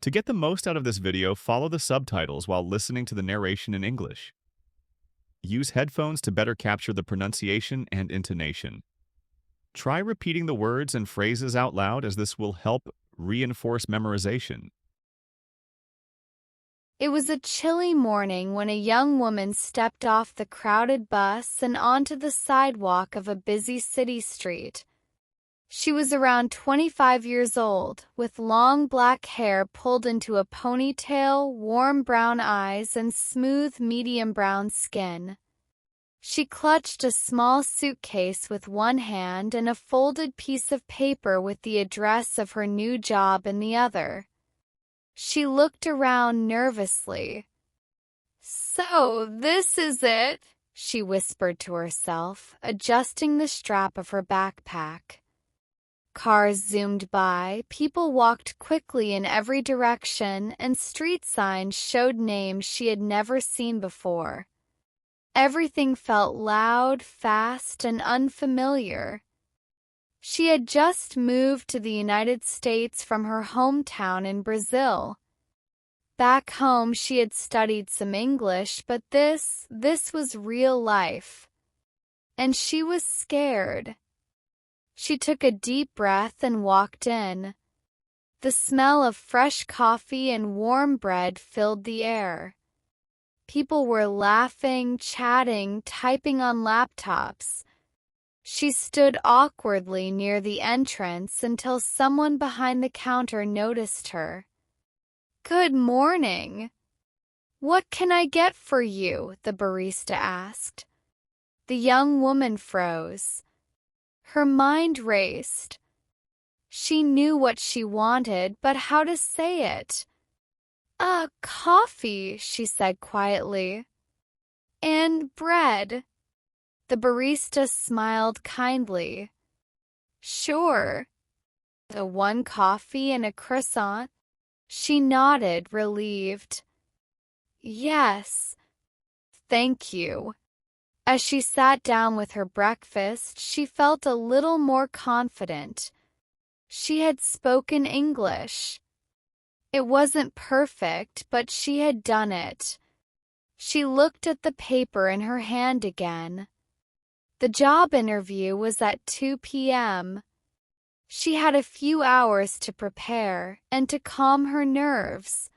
To get the most out of this video, follow the subtitles while listening to the narration in English. Use headphones to better capture the pronunciation and intonation. Try repeating the words and phrases out loud as this will help reinforce memorization. It was a chilly morning when a young woman stepped off the crowded bus and onto the sidewalk of a busy city street. She was around 25 years old, with long black hair pulled into a ponytail, warm brown eyes, and smooth medium brown skin. She clutched a small suitcase with one hand and a folded piece of paper with the address of her new job in the other. She looked around nervously. "So, this is it," she whispered to herself, adjusting the strap of her backpack. Cars zoomed by, people walked quickly in every direction, and street signs showed names she had never seen before. Everything felt loud, fast, and unfamiliar. She had just moved to the United States from her hometown in Brazil. Back home, she had studied some English, but this was real life. And she was scared. She took a deep breath and walked in. The smell of fresh coffee and warm bread filled the air. People were laughing, chatting, typing on laptops. She stood awkwardly near the entrance until someone behind the counter noticed her. "Good morning. What can I get for you?" the barista asked. The young woman froze. Her mind raced. She knew what she wanted, but how to say it? Coffee," she said quietly. "And bread." The barista smiled kindly. "Sure." "The one coffee and a croissant?" She nodded, relieved. "Yes. Thank you." As she sat down with her breakfast, she felt a little more confident. She had spoken English. It wasn't perfect, but she had done it. She looked at the paper in her hand again. The job interview was at 2 p.m. She had a few hours to prepare and to calm her nerves.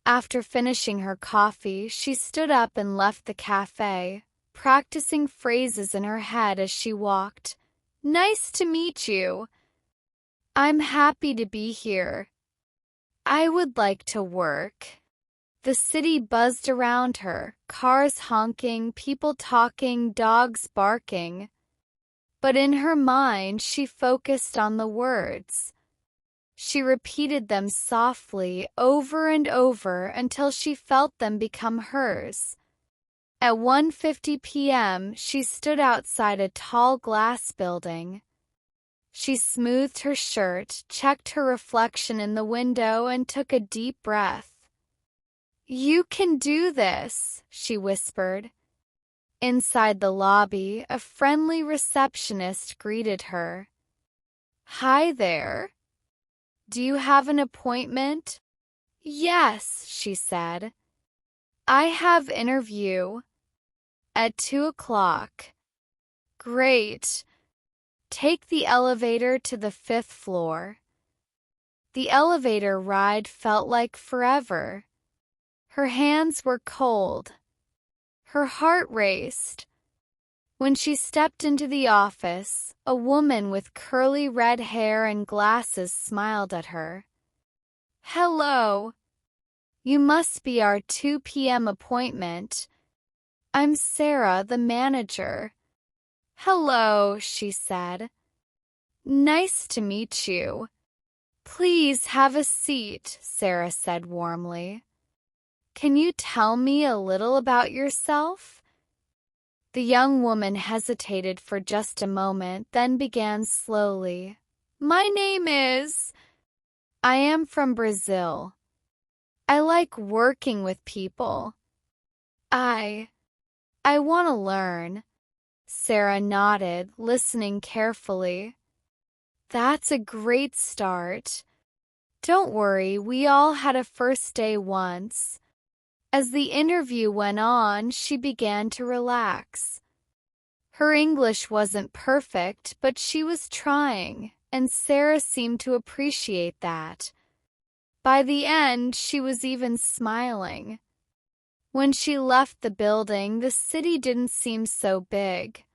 After finishing her coffee, she stood up and left the cafe, practicing phrases in her head as she walked. "Nice to meet you. I'm happy to be here. I would like to work." The city buzzed around her, cars honking, people talking, dogs barking. But in her mind, she focused on the words. She repeated them softly over and over until she felt them become hers. At 1:50 p.m., she stood outside a tall glass building. She smoothed her shirt, checked her reflection in the window, and took a deep breath. "You can do this," she whispered. Inside the lobby, a friendly receptionist greeted her. "Hi there. Do you have an appointment?" "Yes," she said. "I have interview at 2 o'clock. "Great. Take the elevator to the 5th floor." The elevator ride felt like forever. Her hands were cold. Her heart raced. When she stepped into the office, a woman with curly red hair and glasses smiled at her. "Hello. You must be our 2 p.m. appointment. I'm Sarah, the manager." "Hello," she said. "Nice to meet you." "Please have a seat," Sarah said warmly. "Can you tell me a little about yourself?" The young woman hesitated for just a moment, then began slowly. "My name is... I am from Brazil. I like working with people. I want to learn." Sarah nodded, listening carefully. "That's a great start. Don't worry, we all had a first day once. As the interview went on, she began to relax. Her English wasn't perfect, but she was trying, and Sarah seemed to appreciate that. By the end, she was even smiling. When she left the building, the city didn't seem so big.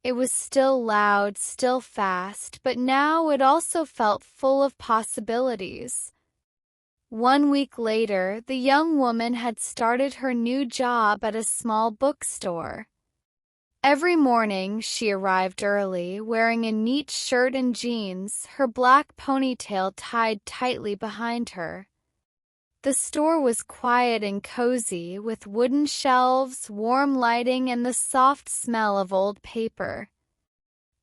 It was still loud, still fast, but now it also felt full of possibilities. 1 week later, the young woman had started her new job at a small bookstore. Every morning, she arrived early, wearing a neat shirt and jeans, her black ponytail tied tightly behind her. The store was quiet and cozy, with wooden shelves, warm lighting, and the soft smell of old paper.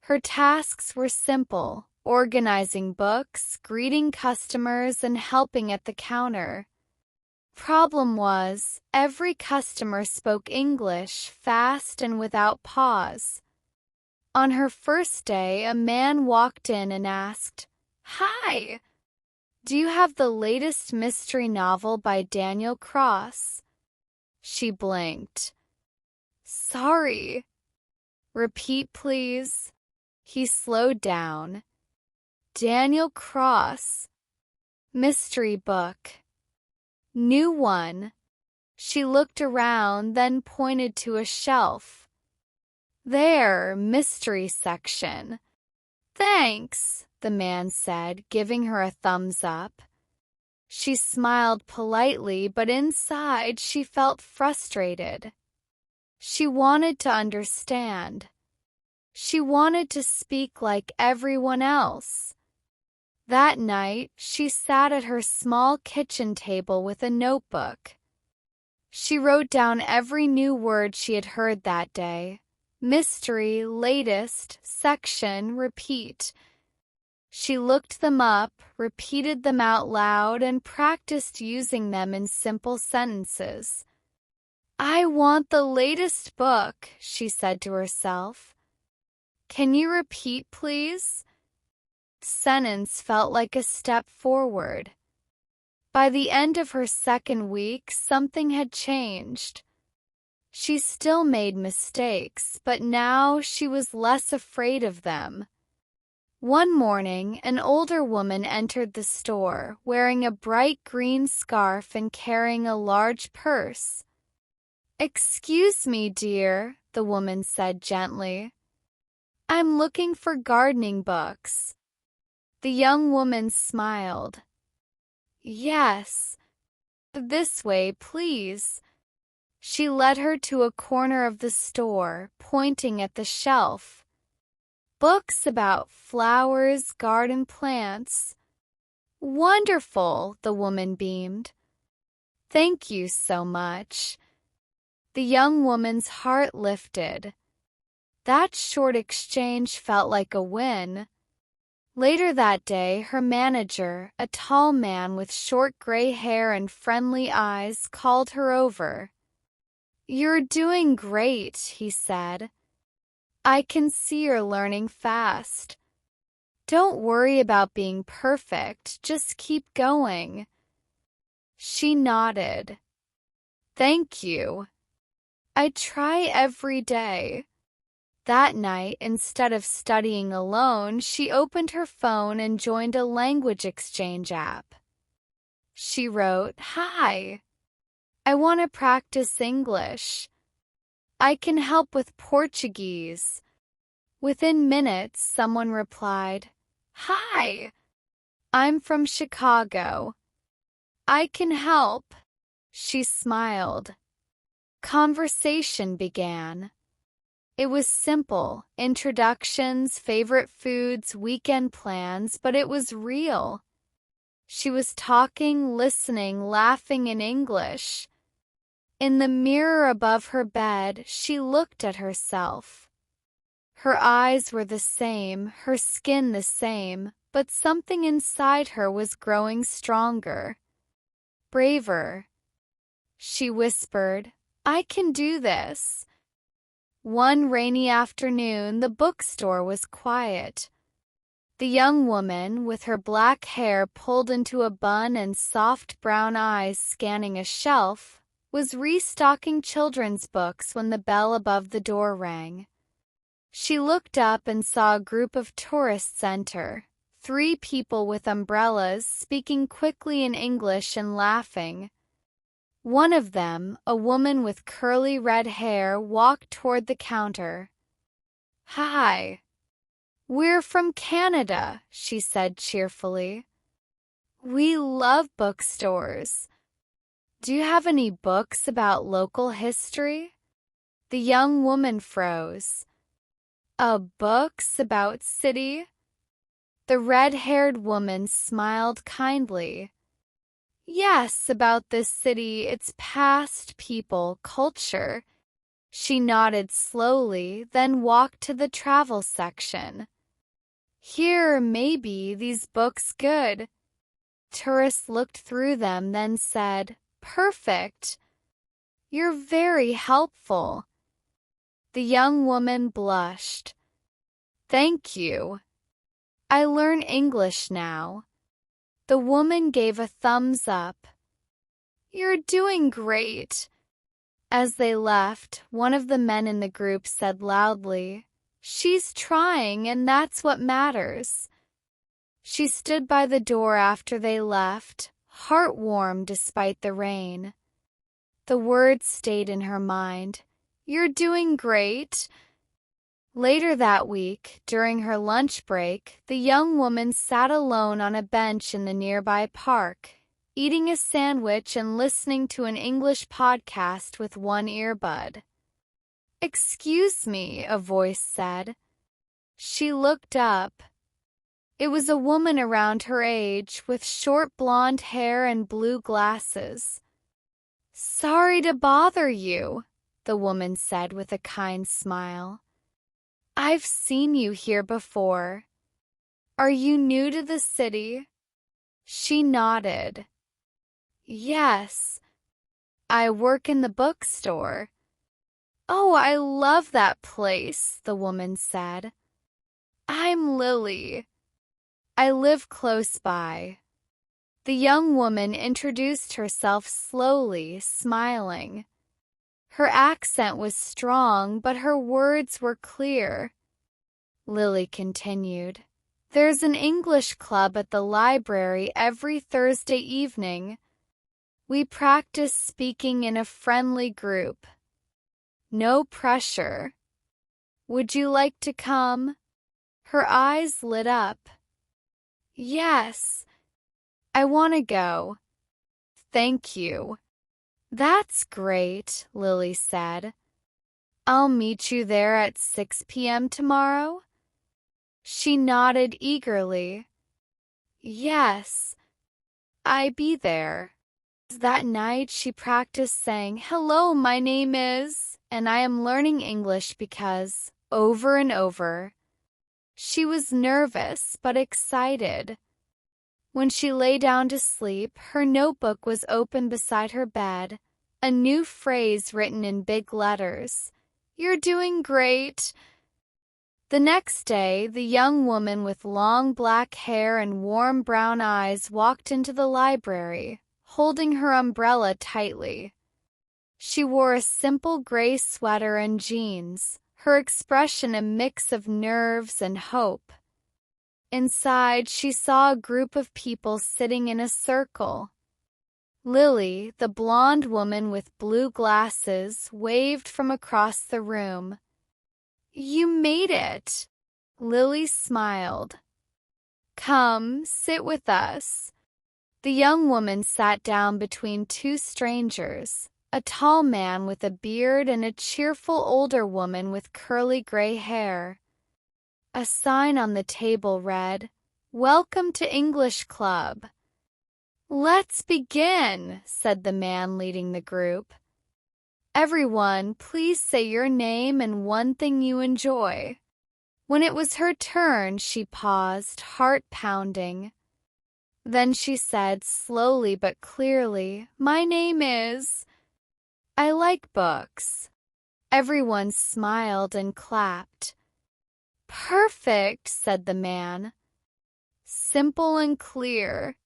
Her tasks were simple: organizing books, greeting customers, and helping at the counter. Problem was, every customer spoke English fast and without pause. On her first day, a man walked in and asked, "Hi! Do you have the latest mystery novel by Daniel Cross?" She blinked. "Sorry." "Repeat, please." He slowed down. "Daniel Cross. Mystery book. New one." She looked around, then pointed to a shelf. "There, mystery section." "Thanks," the man said, giving her a thumbs up. She smiled politely, but inside she felt frustrated. She wanted to understand. She wanted to speak like everyone else. That night, she sat at her small kitchen table with a notebook. She wrote down every new word she had heard that day. Mystery, latest, section, repeat. She looked them up, repeated them out loud, and practiced using them in simple sentences. "I want the latest book," she said to herself. "Can you repeat, please?" Sentence felt like a step forward. By the end of her second week, something had changed. She still made mistakes, but now she was less afraid of them. One morning, an older woman entered the store, wearing a bright green scarf and carrying a large purse. "Excuse me, dear," the woman said gently. "I'm looking for gardening books." The young woman smiled. "Yes. This way, please." She led her to a corner of the store, pointing at the shelf. "Books about flowers, garden plants." "Wonderful," the woman beamed. "Thank you so much." The young woman's heart lifted. That short exchange felt like a win. Later that day, her manager, a tall man with short gray hair and friendly eyes, called her over. "You're doing great," he said. "I can see you're learning fast. Don't worry about being perfect, just keep going." She nodded. "Thank you. I try every day." That night, instead of studying alone, she opened her phone and joined a language exchange app. She wrote, "Hi. I want to practice English. I can help with Portuguese." Within minutes, someone replied, "Hi. I'm from Chicago. I can help." She smiled. Conversation began. It was simple: introductions, favorite foods, weekend plans, but it was real. She was talking, listening, laughing in English. In the mirror above her bed, she looked at herself. Her eyes were the same, her skin the same, but something inside her was growing stronger. Braver. She whispered, "I can do this." One rainy afternoon, the bookstore was quiet. The The young woman, with her black hair pulled into a bun and soft brown eyes scanning a shelf, was restocking children's books when the bell above the door rang. She looked up and saw a group of tourists enter, 3 people with umbrellas speaking quickly in English and laughing. One of them, a woman with curly red hair, walked toward the counter. "Hi. We're from Canada," she said cheerfully. "We love bookstores. Do you have any books about local history?" The young woman froze. Books about city?" The red-haired woman smiled kindly. "Yes, about this city, its past, people, culture." She nodded slowly, then walked to the travel section. "Here, maybe, these books good." Tourists looked through them, then said, "Perfect. You're very helpful." The young woman blushed. "Thank you. I learn English now." The woman gave a thumbs up. "You're doing great." As they left, one of the men in the group said loudly, "She's trying, and that's what matters." She stood by the door after they left, heart warm despite the rain. The words stayed in her mind. "You're doing great." Later that week, during her lunch break, the young woman sat alone on a bench in the nearby park, eating a sandwich and listening to an English podcast with one earbud. "Excuse me," a voice said. She looked up. It was a woman around her age, with short blonde hair and blue glasses. "Sorry to bother you," the woman said with a kind smile. "I've seen you here before. Are you new to the city?" She nodded. "Yes. I work in the bookstore." "Oh, I love that place," the woman said. "I'm Lily. I live close by." The young woman introduced herself slowly, smiling. Her accent was strong, but her words were clear. Lily continued, "There's an English club at the library every Thursday evening. We practice speaking in a friendly group. No pressure. Would you like to come?" Her eyes lit up. "Yes. I want to go." "Thank you." "That's great," Lily said. "I'll meet you there at 6 p.m. tomorrow?" She nodded eagerly. "Yes, I be there." That night she practiced saying, "Hello, my name is," and "I am learning English because," over and over. She was nervous but excited. When she lay down to sleep, her notebook was open beside her bed, a new phrase written in big letters. "You're doing great." The next day, the young woman with long black hair and warm brown eyes walked into the library, holding her umbrella tightly. She wore a simple gray sweater and jeans, her expression a mix of nerves and hope. Inside, she saw a group of people sitting in a circle. Lily, the blonde woman with blue glasses, waved from across the room. "You made it." Lily smiled. "Come, sit with us." The young woman sat down between 2 strangers, a tall man with a beard and a cheerful older woman with curly gray hair. A sign on the table read, "Welcome to English Club." "Let's begin," said the man leading the group. "Everyone, please say your name and one thing you enjoy." When it was her turn, she paused, heart pounding. Then she said slowly but clearly, "My name is..." "I like books." Everyone smiled and clapped. "Perfect," said the man. simple and clear.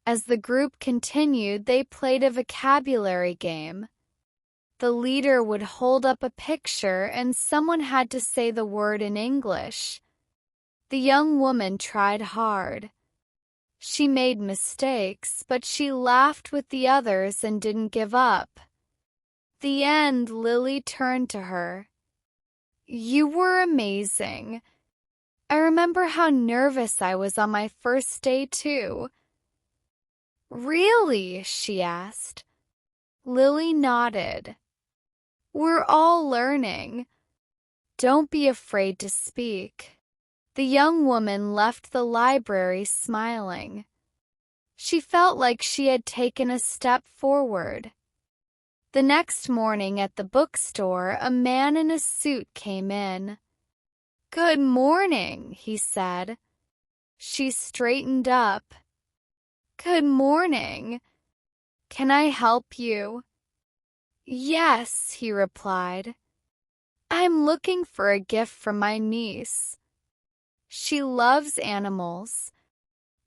As the group continued, they played a vocabulary game. The leader would hold up a picture and someone had to say the word in English. The young woman tried hard. She made mistakes, but she laughed with the others and didn't give up. The end, Lily turned to her. You were amazing. I remember how nervous I was on my first day, too. Really? She asked. Lily nodded. We're all learning. Don't be afraid to speak. The young woman left the library smiling. She felt like she had taken a step forward. The next morning at the bookstore, a man in a suit came in. Good morning, he said. She straightened up. Good morning. Can I help you? Yes, he replied. I'm looking for a gift for my niece. She loves animals.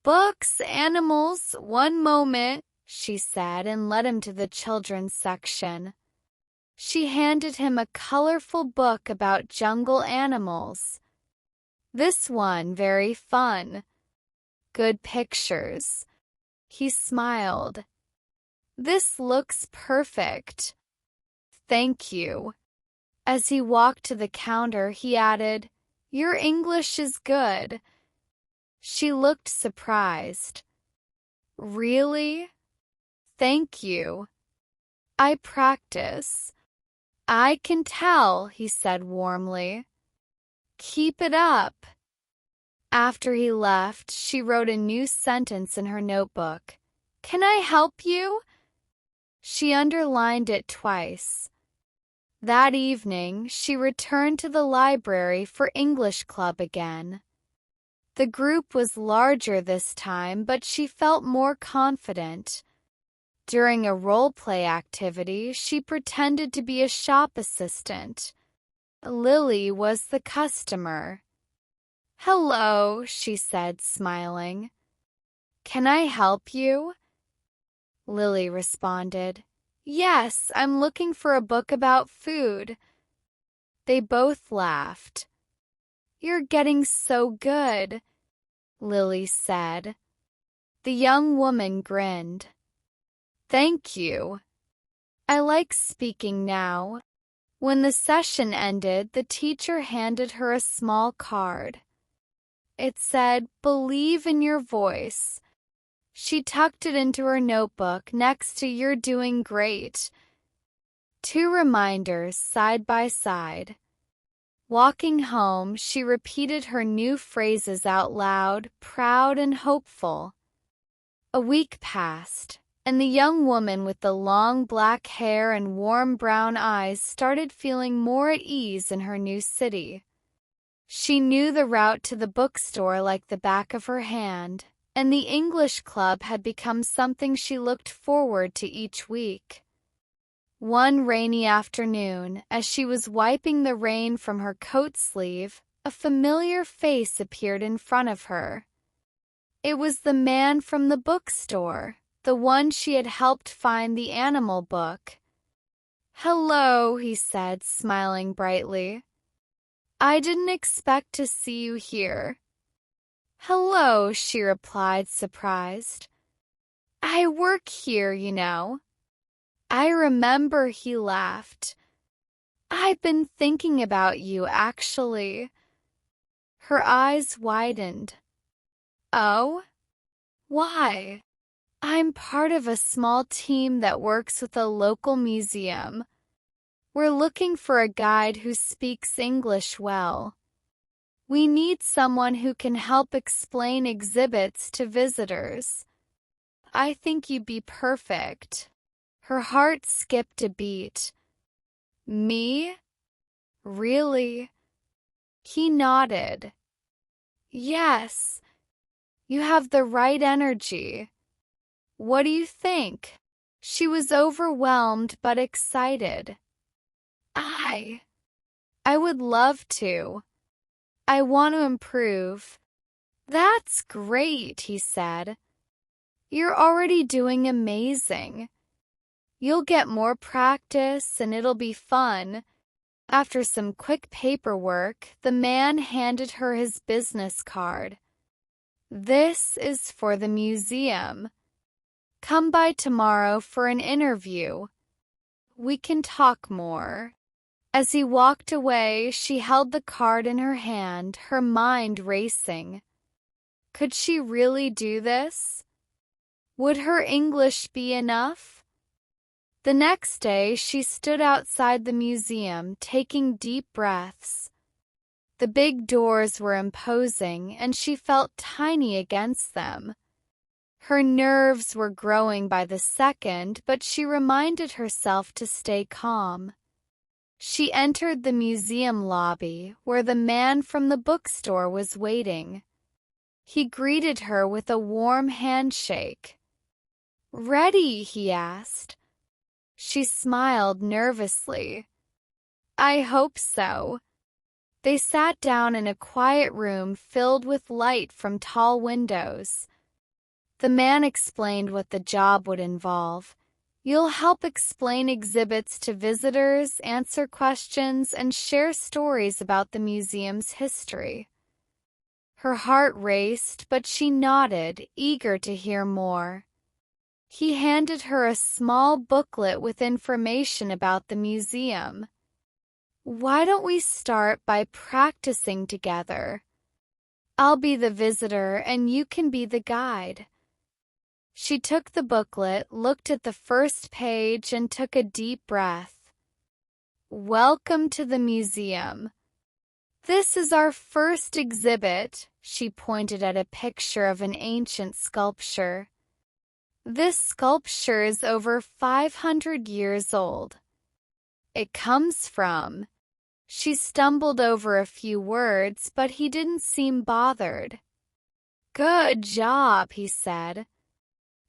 Books, animals, one moment, she said and led him to the children's section. She handed him a colorful book about jungle animals. This one very fun. Good pictures. He smiled. This looks perfect. Thank you. As he walked to the counter, he added, Your English is good. She looked surprised. Really? Thank you. I practice. I can tell, he said warmly. Keep it up. After he left, she wrote a new sentence in her notebook. Can I help you? She underlined it twice. That evening, she returned to the library for English club again. The group was larger this time, but she felt more confident. During a role-play activity, she pretended to be a shop assistant. Lily was the customer. Hello, she said, smiling. Can I help you? Lily responded. Yes, I'm looking for a book about food. They both laughed. You're getting so good, Lily said. The young woman grinned. Thank you. I like speaking now. When the session ended, the teacher handed her a small card. It said, Believe in your voice. She tucked it into her notebook next to You're doing great. 2 reminders side by side. Walking home, she repeated her new phrases out loud, proud and hopeful. A week passed, and the young woman with the long black hair and warm brown eyes started feeling more at ease in her new city. She knew the route to the bookstore like the back of her hand, and the English club had become something she looked forward to each week. One rainy afternoon, as she was wiping the rain from her coat sleeve, a familiar face appeared in front of her. It was the man from the bookstore, the one she had helped find the animal book. Hello, he said, smiling brightly. I didn't expect to see you here. Hello, she replied, surprised. I work here, you know. I remember, he laughed. I've been thinking about you, actually. Her eyes widened. Oh? Why? I'm part of a small team that works with a local museum. We're looking for a guide who speaks English well. We need someone who can help explain exhibits to visitors. I think you'd be perfect. Her heart skipped a beat. Me? Really? He nodded. Yes, you have the right energy. What do you think? She was overwhelmed but excited. I would love to. I want to improve. That's great, he said. You're already doing amazing. You'll get more practice and it'll be fun. After some quick paperwork, the man handed her his business card. This is for the museum. Come by tomorrow for an interview. We can talk more. As he walked away, she held the card in her hand, her mind racing. Could she really do this? Would her English be enough? The next day, she stood outside the museum, taking deep breaths. The big doors were imposing, and she felt tiny against them. Her nerves were growing by the second, but she reminded herself to stay calm. She entered the museum lobby, where the man from the bookstore was waiting. He greeted her with a warm handshake. "Ready?" he asked. She smiled nervously. "I hope so." They sat down in a quiet room filled with light from tall windows. The man explained what the job would involve. You'll help explain exhibits to visitors, answer questions, and share stories about the museum's history. Her heart raced, but she nodded, eager to hear more. He handed her a small booklet with information about the museum. "Why don't we start by practicing together? I'll be the visitor and you can be the guide." She took the booklet, looked at the first page, and took a deep breath. "Welcome to the museum. This is our first exhibit." She pointed at a picture of an ancient sculpture. "This sculpture is over 500 years old. It comes from..." She stumbled over a few words, but he didn't seem bothered. "Good job," he said.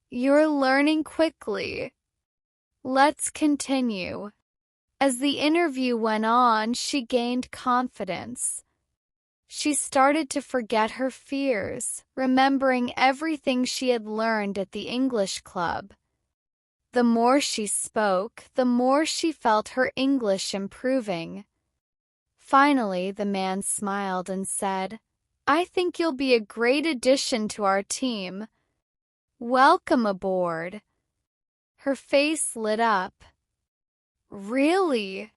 "You're learning quickly. Let's continue." As the interview went on, she gained confidence. She started to forget her fears, remembering everything she had learned at the English club. The more she spoke, the more she felt her English improving. Finally, the man smiled and said, "I think you'll be a great addition to our team. Welcome aboard." Her face lit up. "Really?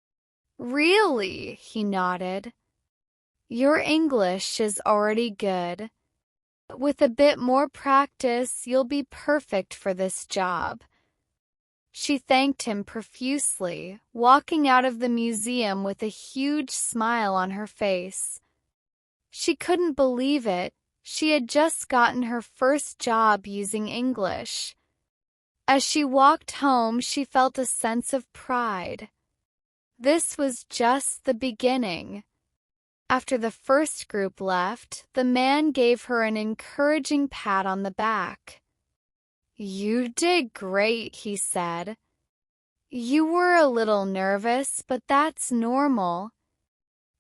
Really?" he nodded. "Your English is already good. With a bit more practice, you'll be perfect for this job." She thanked him profusely, walking out of the museum with a huge smile on her face. She couldn't believe it. She had just gotten her first job using English. As she walked home, she felt a sense of pride. This was just the beginning. After the first group left, the man gave her an encouraging pat on the back. "You did great," he said. "You were a little nervous, but that's normal.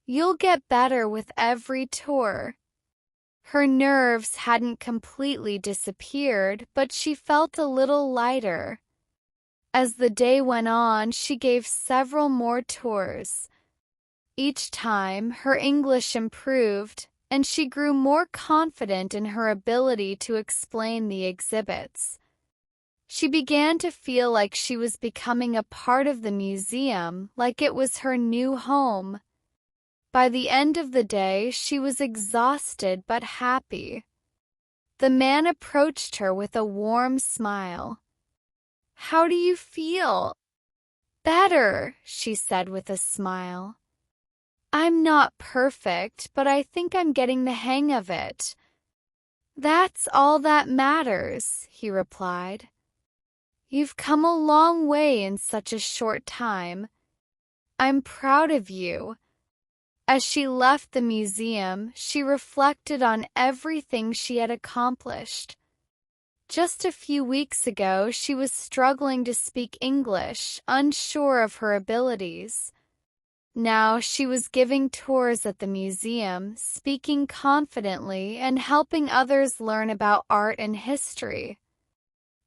You'll get better with every tour." Her nerves hadn't completely disappeared, but she felt a little lighter. As the day went on, she gave several more tours. Each time, her English improved, and she grew more confident in her ability to explain the exhibits. She began to feel like she was becoming a part of the museum, like it was her new home. By the end of the day, she was exhausted but happy. The man approached her with a warm smile. "How do you feel?" "Better," she said with a smile. "I'm not perfect, but I think I'm getting the hang of it." "That's all that matters," he replied. "You've come a long way in such a short time. I'm proud of you." As she left the museum, she reflected on everything she had accomplished. Just a few weeks ago, she was struggling to speak English, unsure of her abilities. Now she was giving tours at the museum, speaking confidently and helping others learn about art and history.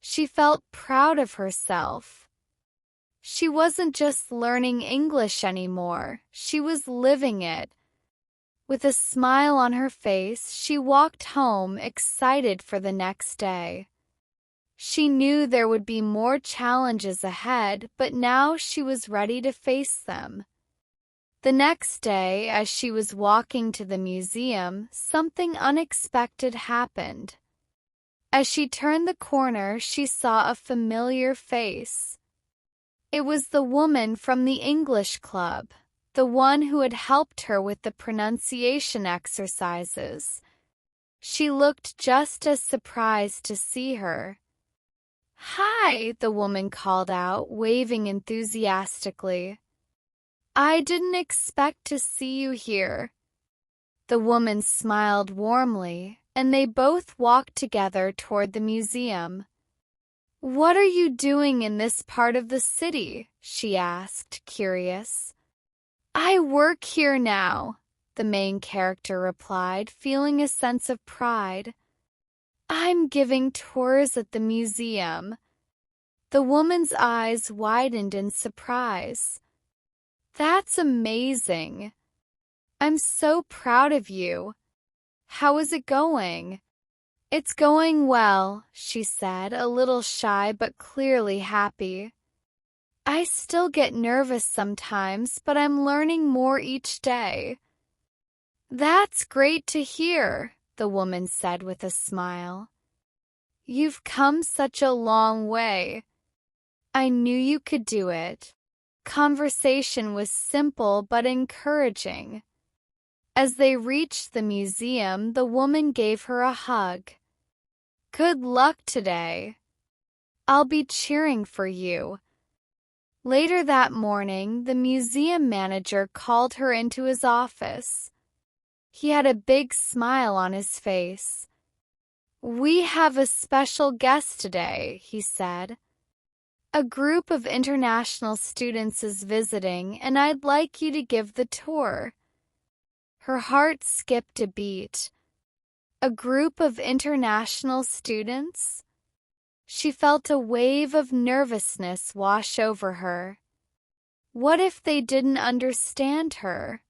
She felt proud of herself. She wasn't just learning English anymore, she was living it. With a smile on her face, she walked home, excited for the next day. She knew there would be more challenges ahead, but now she was ready to face them. The next day, as she was walking to the museum, something unexpected happened. As she turned the corner, she saw a familiar face. It was the woman from the English club, the one who had helped her with the pronunciation exercises. She looked just as surprised to see her. "Hi," the woman called out, waving enthusiastically. "I didn't expect to see you here." The woman smiled warmly, and they both walked together toward the museum. "What are you doing in this part of the city?" she asked, curious. "I work here now," the main character replied, feeling a sense of pride. "I'm giving tours at the museum." The woman's eyes widened in surprise. "That's amazing. I'm so proud of you. How is it going?" "It's going well," she said, a little shy but clearly happy. "I still get nervous sometimes, but I'm learning more each day." "That's great to hear," the woman said with a smile. "You've come such a long way. I knew you could do it." Conversation was simple but encouraging. As they reached the museum, the woman gave her a hug. "Good luck today. I'll be cheering for you." Later that morning, the museum manager called her into his office. He had a big smile on his face. "We have a special guest today," he said. "A group of international students is visiting, and I'd like you to give the tour." Her heart skipped a beat. A group of international students? She felt a wave of nervousness wash over her. What if they didn't understand her?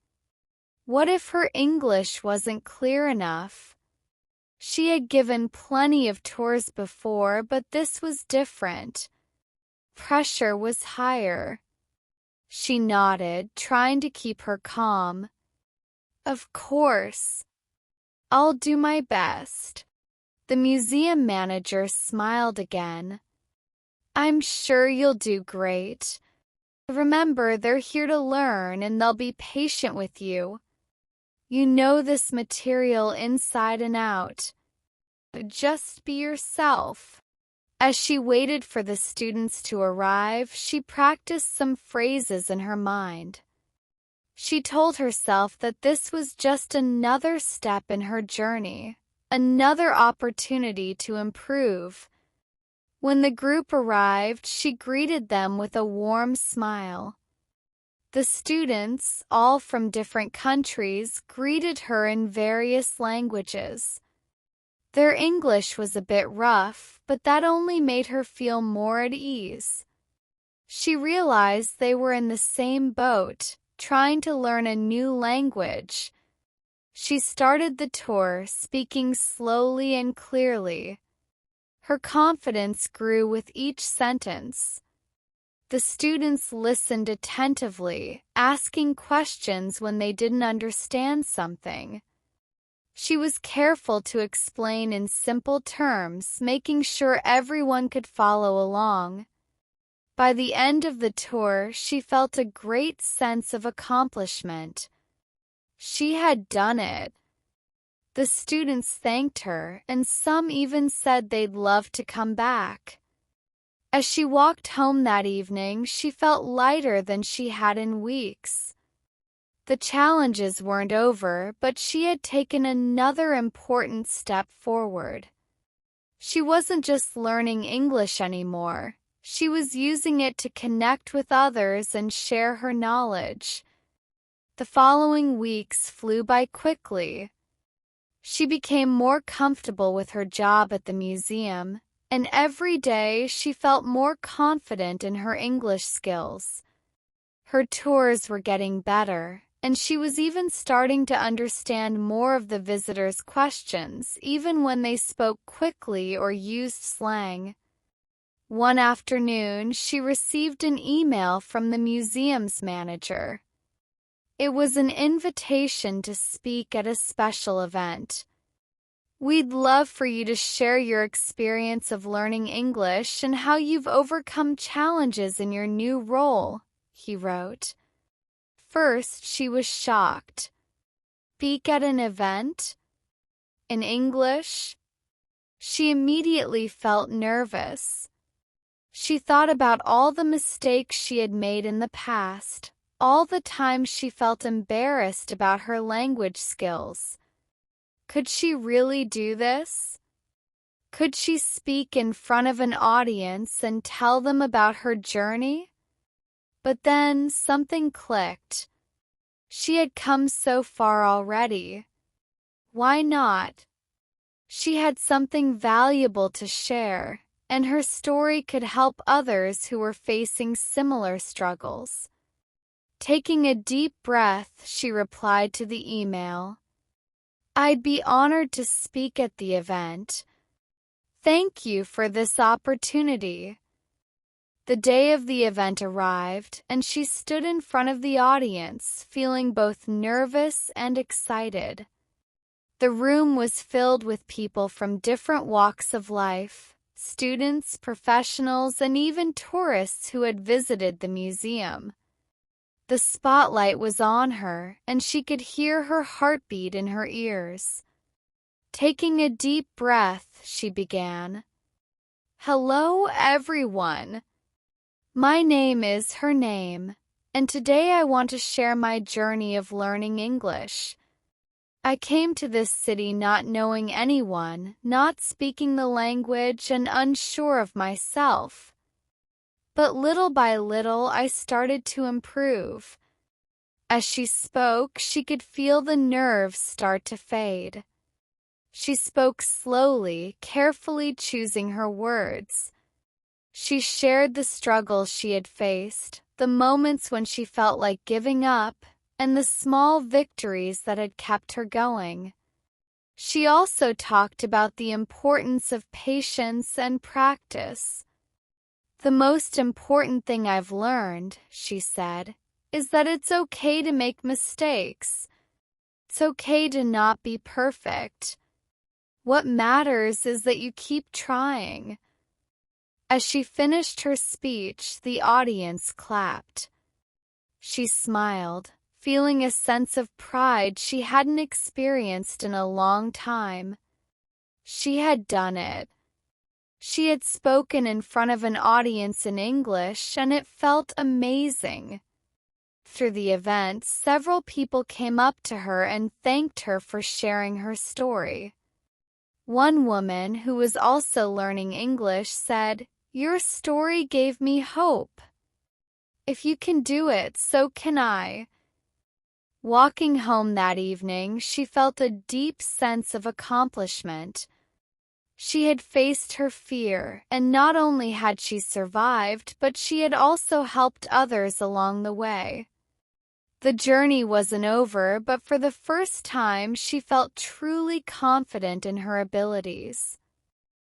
What if her English wasn't clear enough? She had given plenty of tours before, but this was different. Pressure was higher. She nodded, trying to keep her calm. "Of course. I'll do my best." The museum manager smiled again. "I'm sure you'll do great. Remember, they're here to learn and they'll be patient with you. You know this material inside and out. Just be yourself." As she waited for the students to arrive, she practiced some phrases in her mind. She told herself that this was just another step in her journey, another opportunity to improve. When the group arrived, she greeted them with a warm smile. The students, all from different countries, greeted her in various languages. Their English was a bit rough, but that only made her feel more at ease. She realized they were in the same boat, trying to learn a new language. She started the tour, speaking slowly and clearly. Her confidence grew with each sentence. The students listened attentively, asking questions when they didn't understand something. She was careful to explain in simple terms, making sure everyone could follow along. By the end of the tour, she felt a great sense of accomplishment. She had done it. The students thanked her, and some even said they'd love to come back. As she walked home that evening, she felt lighter than she had in weeks. The challenges weren't over, but she had taken another important step forward. She wasn't just learning English anymore. She was using it to connect with others and share her knowledge. The following weeks flew by quickly. She became more comfortable with her job at the museum, and every day she felt more confident in her English skills. Her tours were getting better, and she was even starting to understand more of the visitors' questions, even when they spoke quickly or used slang. One afternoon, she received an email from the museum's manager. It was an invitation to speak at a special event. "We'd love for you to share your experience of learning English and how you've overcome challenges in your new role," he wrote. First, she was shocked. Speak at an event? In English? She immediately felt nervous. She thought about all the mistakes she had made in the past, all the times she felt embarrassed about her language skills. Could she really do this? Could she speak in front of an audience and tell them about her journey? But then something clicked. She had come so far already. Why not? She had something valuable to share, and her story could help others who were facing similar struggles. Taking a deep breath, she replied to the email. "I'd be honored to speak at the event. Thank you for this opportunity." The day of the event arrived, and she stood in front of the audience, feeling both nervous and excited. The room was filled with people from different walks of life, students, professionals, and even tourists who had visited the museum. The spotlight was on her, and she could hear her heartbeat in her ears. Taking a deep breath, she began. "Hello, everyone. My name is Her Name, and today I want to share my journey of learning English. I came to this city not knowing anyone, not speaking the language, and unsure of myself. But little by little, I started to improve." As she spoke, she could feel the nerves start to fade. She spoke slowly, carefully choosing her words. She shared the struggles she had faced, the moments when she felt like giving up, and the small victories that had kept her going. She also talked about the importance of patience and practice. "The most important thing I've learned," she said, "is that it's okay to make mistakes. It's okay to not be perfect. What matters is that you keep trying." As she finished her speech, the audience clapped. She smiled, feeling a sense of pride she hadn't experienced in a long time. She had done it. She had spoken in front of an audience in English, and it felt amazing. After the event, several people came up to her and thanked her for sharing her story. One woman, who was also learning English, said, "Your story gave me hope. If you can do it, so can I." Walking home that evening, she felt a deep sense of accomplishment. She had faced her fear, and not only had she survived, but she had also helped others along the way. The journey wasn't over, but for the first time she felt truly confident in her abilities.